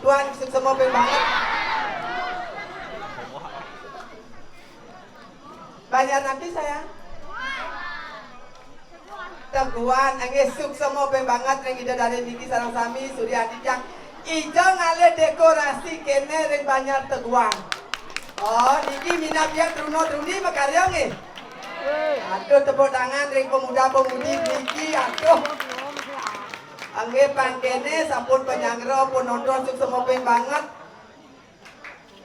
Teguan semua banget. Banyak nanti saya. Teguan, angin suk semua banget yang ida dari niki sarang sami Surya Aditya. Ijo ngale dekorasi kene ring banyak Teguan. Oh, niki minat yang truno-truni makarya nggih. Aduh tepuk tangan ring pemuda-pemudi niki aduh. Angge pangkene sampun penyangro pun nonton suk semua banget.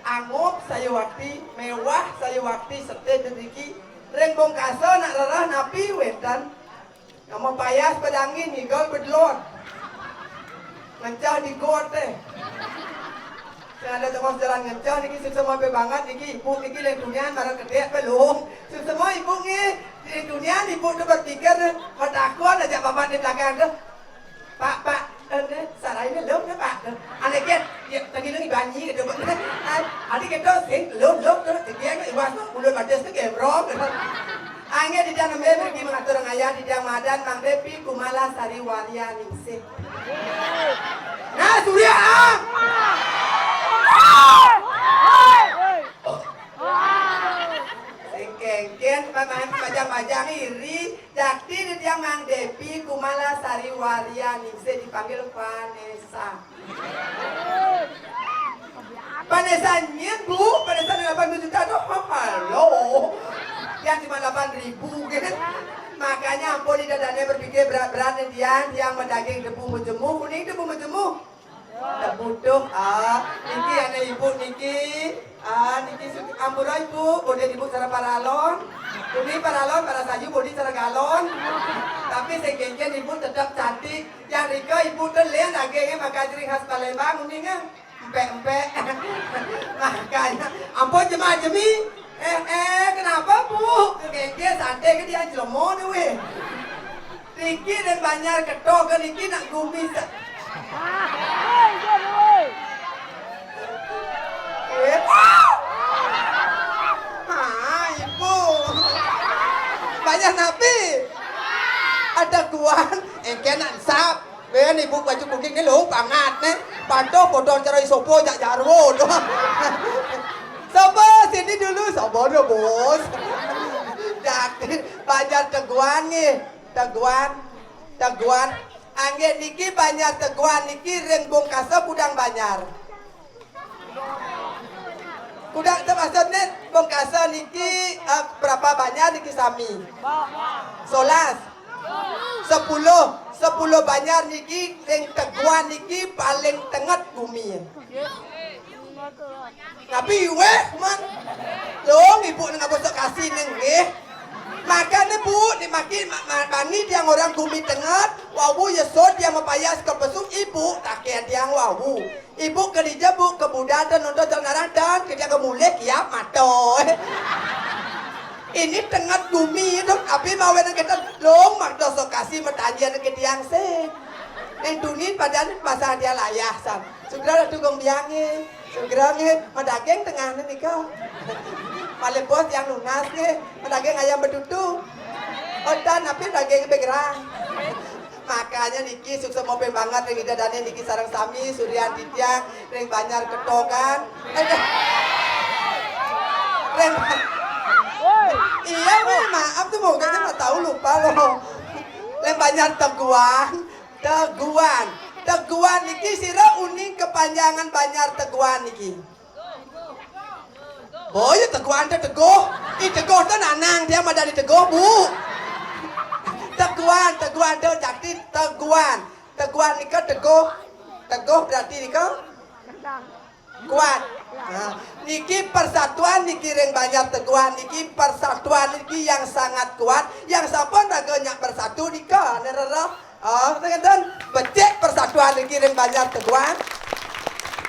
Angup saya waktu mewah saya waktu setet niki ring bongkaso nak rarah napi wedan. Kamu payas pedangin ngigol bedlon. Ngancah di got teh. Ada teman jalan ngancah niki suk semua banget niki ibu niki leng dunia barang gede belum. Suk semua ibu ngi di dunia ibu tu berpikir takut aja bapak di belakang tu. Pak, sarai ini lom ya Pak. Anak kan, tadi lagi banyi gitu. Adik kita sing lom tu, dia kan iwas mulut badas tu gebrok. Angin di dalam pergi mengatur ngaya di dalam madan Mang Depi Kumala Sari Waria Ningsih. Nah Surya. Sengkengken pajang-pajang iri jakti di tiang Mang Depi Kumala Sari Waria Ningsih dipanggil Vanessa. Vanessa-nya Bu, Vanessa 8 juta tuh halo. Yang cuma 8.000 gitu. Makanya ampun di dadanya berpikir berat-berat yang mendaging debu menjemu, kuning debu menjemu. Debu tuh, niki anak ibu niki, niki ampura ibu, boleh ibu cara paralon, kuning paralon para sayu boleh cara galon. Tapi segenggen ibu tetap cantik, yang Rika ibu tuh lihat dagingnya maka ciri khas Palembang kuningnya, empek-empek. Makanya ampun jemaah jemi. Kenapa Bu? Kayaknya santai ke dia jelemo nih weh. Riki dan Banyar ketok ke Riki nak gumis. Ibu. Banyak napi. Ada kuan, nak sap. Ben ibu baju kuning ni lu pangat nih. Panto bodon cara isopo jak jarwo doh. Sopo sini dulu, sopo dulu bos. Banyak Teguan nih, Teguan. Angge niki banyak Teguan niki ring bongkasa kudang Banyar. Kudang maksudnya bongkasa niki berapa banyak niki sami? 11. 10 Banyar niki ring Teguan niki paling tengah bumi. Tapi weh man dong ibu nggak bosok kasih nengeh makanya bu dimakin bani dia orang bumi tengah wawu yesod dia mapayas ke pesuk ibu takian dia wawu ibu kerja bu ke Buddha dan nonton jalan dan kerja ke mulek ya mato ini tengah bumi itu tapi mau yang kita long mato sok kasih matajian ke tiang se yang dunia padahal pasang dia layah sam sudah tukang biangnya segera nih, medaging tengah nih kau. Malah bos yang lunas nih, medaging ayam bertutu. Odan tapi daging bergerak. Makanya niki sukses mobil banget ring dadane niki sarang sami Surya Aditya ring Banyar ketokan. Ring. Iya weh, maaf tuh mau nggak tahu lupa loh. Ring Banyar Teguan niki sira uning kepanjangan Banyar Teguan niki. Boy Teguan teh teguh. Teguh teh nanang dia mah dari teguh Bu. Teguan teh jakti Teguan. Teguan nika teguh. Teguh berarti nika kuat. Nah, niki persatuan niki ring Banyar Teguan niki persatuan niki yang sangat kuat yang sampun raganya bersatu nika nerero. Oh, teman-teman, becek persatuan dikirim Banyar Teguan.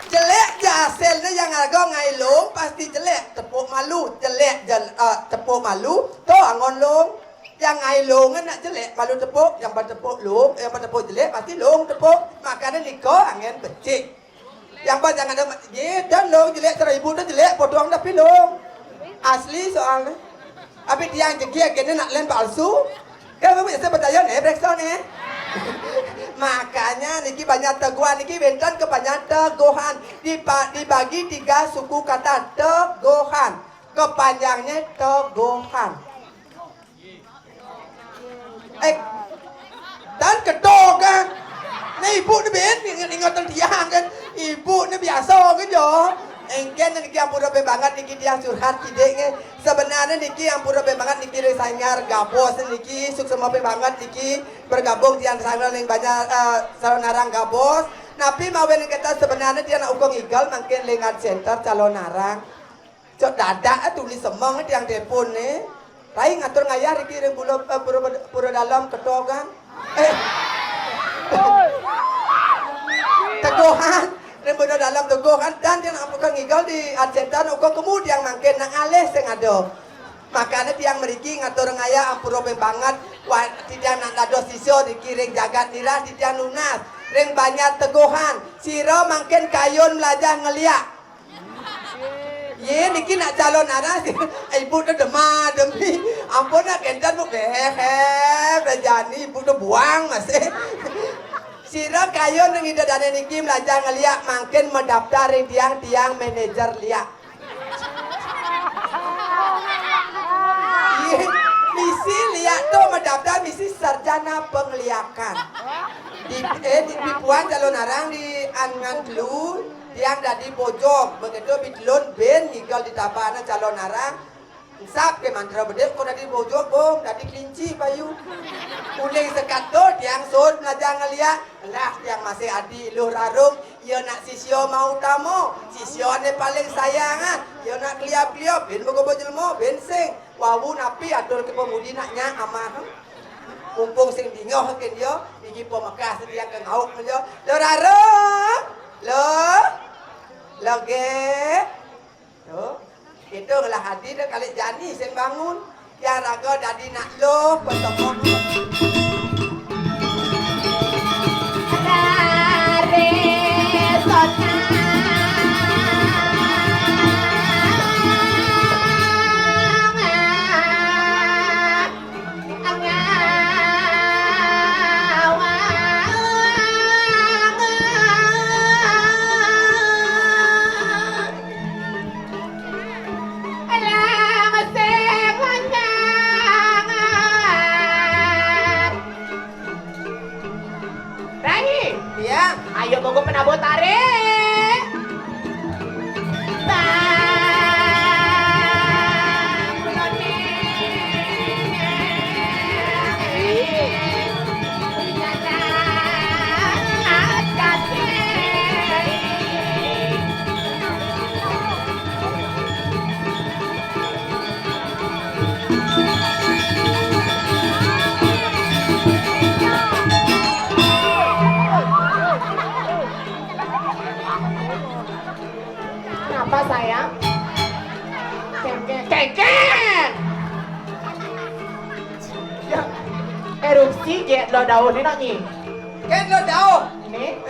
Jelek ja hasilnya yang harga ngailung pasti jelek, tepuk malu, jelek tepuk malu, to angon lung. Yang ngailung nak jelek, malu tepuk, yang bertepuk lung, yang bertepuk jelek pasti lung tepuk. Makanya niko angin becek. Yang jangan ada dan lung jelek 1000 tu jelek potong tapi lung. Asli soalnya. Tapi dia yang jegia gini nak len palsu. Ya, saya percaya nih, Brekson nih. Makanya niki banyak teguhan, niki benten kebanyakan teguhan. Dibagi 3 suku kata teguhan. Kepanjangnya teguhan. Dan kedogan. Nah ibu ni ben ingatan tiang kan. Ibu ni biasa kan yo. Engken niki ampura banget niki dia curhat tideknya. Sebenarnya niki ampura banget niki resanyar gabos niki suksema banget niki bergabung di antara yang banyak salonarang gabos. Tapi mau ben kita sebenarnya dia nak ukong igal mungkin lengan center calon narang. Cok dadak tulis semang tiang telepon ni. Rai ngatur ngayar iki ring pura dalam ketogan. Teguhan. Rembono dalam teguhan dan dia nak bukan ngigal di Argentan uko kemudian mangken nang alih sing ado. Makanya tiang meriki ngatur ngaya ampuro banget tidak nak dado sisyo dikiring jagat nira tidak lunas. Ring banyak teguhan. Siro mangken kayun melajah ngeliak. Ye niki nak calon anak ibu tu demam demi ampun nak kendan bu berjani ibu tu buang masih. Sira kayo nang ida dana niki belajar ngeliak makin mendaftar tiang manajer liak. Misi liak tu mendaftar misi sarjana pengliakan. Di puan calon arang di angan dulu tiang dari pojok begitu bidlon ben higal di tapana calon arang. Sap ke mantra bedek kau dari pojok bom dari kelinci payu. Uling sekato tiang sud belajar ngeliat lah tiang masih adi luh rarung ia nak sisyo mau tamu sisyo ni paling sayangan ia nak kliap-kliap ben bogo jelmo ben sing wawu napi atur ke pemudi naknya amah mumpung sing dingoh ke dia iki pemekah setiang ke ngauk dia luh rarung lo ge tuh itu lah hati dah kali jani sing bangun yang raga dadi nak lo petemon ayo monggo penabot tarik. Kenapa sayang? Kengken. Ya, erupsi get lo daun ini nonyi. Ken lo daun. Ini?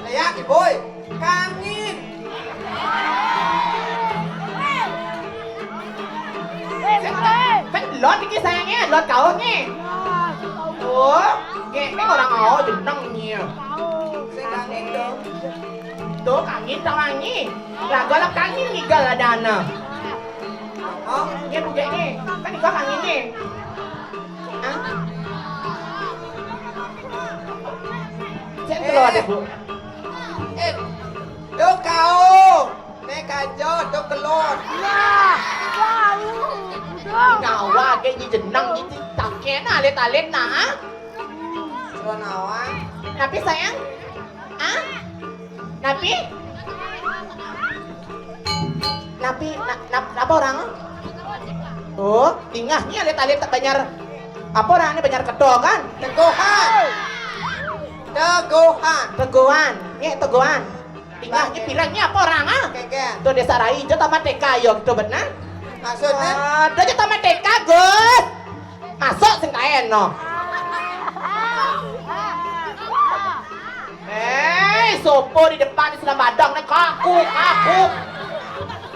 Layak iboy. Kangin. Kan lot ini sayangnya, lot kau nih. Tuh, kayak orang mau jeneng nih. Sing kangin dong. Tuh kangin tau angin. Lah galak kangin nih galadana. Oh, Ini buka ini, kan ini kangin nih. Hah? Cek keluar deh bu. lo kau. Nek kajo do kelon. Nawa kayak ni jeneng ni tak kena alet na. Suruh nawa. Napi sayang? Ah? Napi? Apa orang? Oh, tingahnya alet tak banyak. Apa orang ini banyak kedok kan? Teguhan. Teguhan. Ini teguhan. Tingahnya bilangnya apa orang ah? Keken. Tuh desa rai jo tamat TK yo gitu benar. Maksudnya? Ada jo tamat TK Gus. Masuk sing kaen no. Sopo di depan di sebelah badang nih kaku.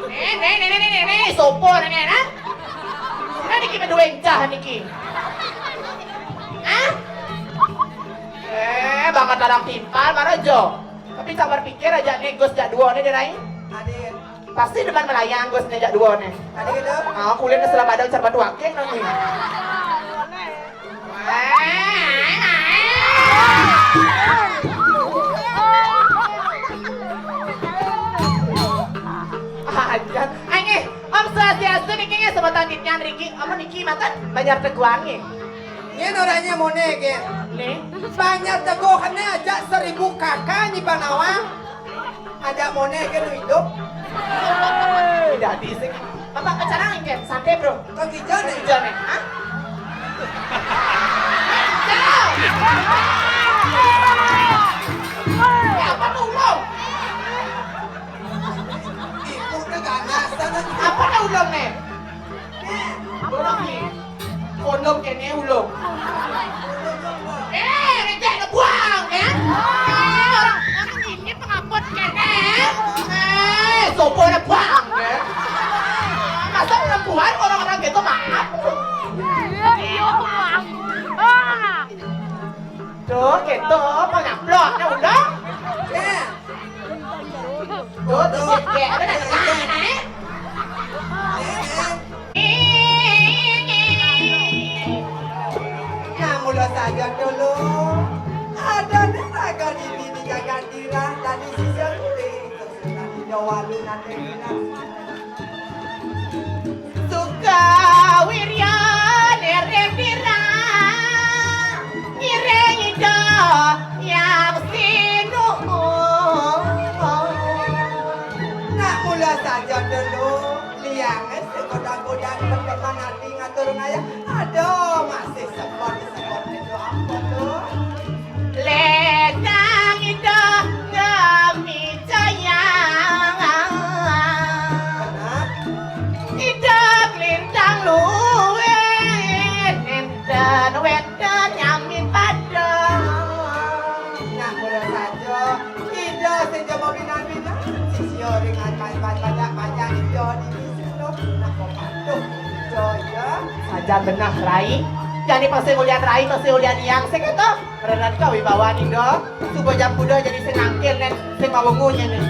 Nih, sopo nih nah. Niki berdua encah niki. Ah? banget larang timpal, mana Jo? Tapi tak berpikir aja nih Gus jak dua nih derai. Adik. Pasti depan melayang Gus nih jak dua nih. Adik itu. Kulit ke selama ada cerbat wakil nih. Aja, ini Om Swastiastu nih kayaknya sebutan ditnya Riki, Om Niki makan banyak teguannya. Ini orangnya mau nege. Nih, Banyak teguhannya aja 1000 kakak nih Panawang. Ada mau nege nu hidup. tidak disik. Apa acara ngin santai bro? Kau hijau nih. Hujan nih, hah? Jauh! Ya apa ulung? Ibu udah ganasan. Apa ulung nih? Ulung nih. Kondom kene ulung. Receh ngebuang ya? Orang ini pengapot kene. Sopo ngebuang ya? Masa perempuan orang-orang gitu maaf? Tuh gitu pengaplok ya udah. Tuh tuh kayak ada nanya. Nah mulai saja dulu. Ada neraga di bini jaga dirah dan di sisi kiri. Terus di Jawa lu nanti Suka wirya nerem dira ireng ida yang sinuh. Nak mula saja dulu. Liang sekodak-kodak berteman hati ngatur ngaya. Aduh masih sepot itu apa tuh? Ledang ida ngami jayang Benar? ida kelintang luwet enten wedan nyamin padang. Nak mula saja. Tidak saja mau binan-binan. Sisi orang akan banyak hijau di sini. Nak kau patuh hijau ya. Saja benah Rai. Jadi pasti ulian Rai, pasti ulian yang seketo. Karena kau wibawa nih do. Supaya jam kuda jadi senangkil dan sing mawungunya nih.